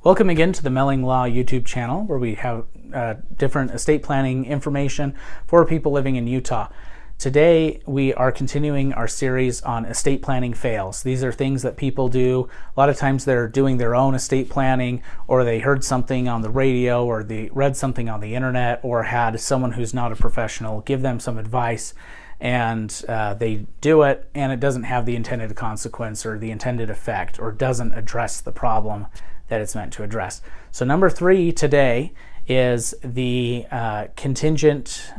Welcome again to the Melling Law YouTube channel, where we have different estate planning information for people living in Utah. Today we are continuing our series on estate planning fails. These are things that people do. A lot of times they're doing their own estate planning, or they heard something on the radio, or they read something on the internet, or had someone who's not a professional give them some advice, and they do it and it doesn't have the intended consequence or the intended effect, or doesn't address the problem that it's meant to address. So number 3 today is the contingent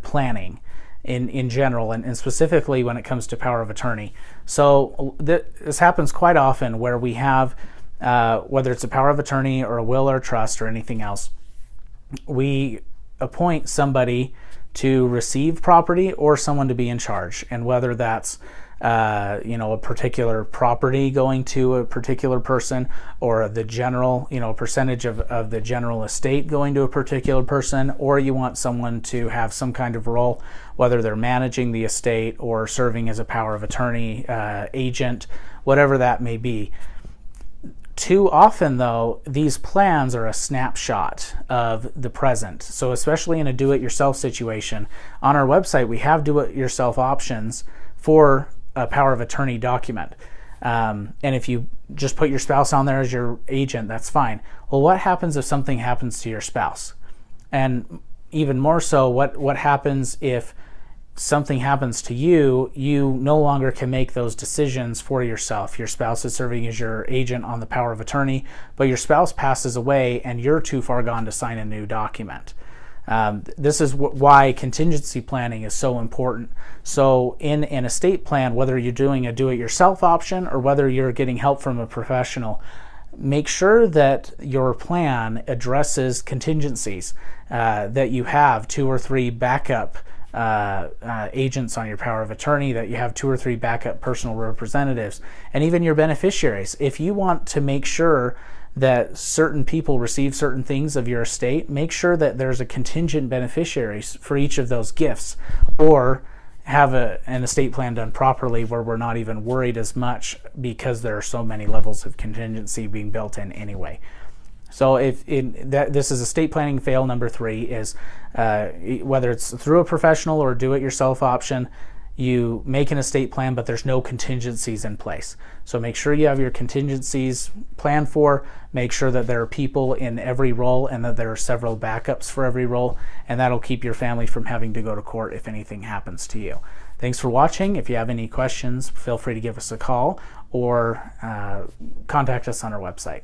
planning in general, and specifically when it comes to power of attorney. So this happens quite often where we have, whether it's a power of attorney or a will or trust or anything else, we appoint somebody to receive property or someone to be in charge, and whether that's a particular property going to a particular person, or the general, percentage of the general estate going to a particular person, or you want someone to have some kind of role, whether they're managing the estate or serving as a power of attorney agent, whatever that may be. Too often, though, these plans are a snapshot of the present. So especially in a do-it-yourself situation, on our website we have do-it-yourself options for a power of attorney document. And if you just put your spouse on there as your agent, that's fine. Well, what happens if something happens to your spouse? And even more so, what happens if something happens to you? You no longer can make those decisions for yourself. Your spouse is serving as your agent on the power of attorney, but your spouse passes away and you're too far gone to sign a new document. This is why contingency planning is so important. So in an estate plan, whether you're doing a do-it-yourself option or whether you're getting help from a professional, make sure that your plan addresses contingencies, that you have 2 or 3 backup agents on your power of attorney, that you have 2 or 3 backup personal representatives, and even your beneficiaries. If you want to make sure that certain people receive certain things of your estate, make sure that there's a contingent beneficiaries for each of those gifts, or have an estate plan done properly where we're not even worried as much because there are so many levels of contingency being built in anyway. So this is estate planning fail number 3, is whether it's through a professional or do-it-yourself option, you make an estate plan, but there's no contingencies in place. So make sure you have your contingencies planned for. Make sure that there are people in every role and that there are several backups for every role, and that'll keep your family from having to go to court if anything happens to you. Thanks for watching. If you have any questions, feel free to give us a call or contact us on our website.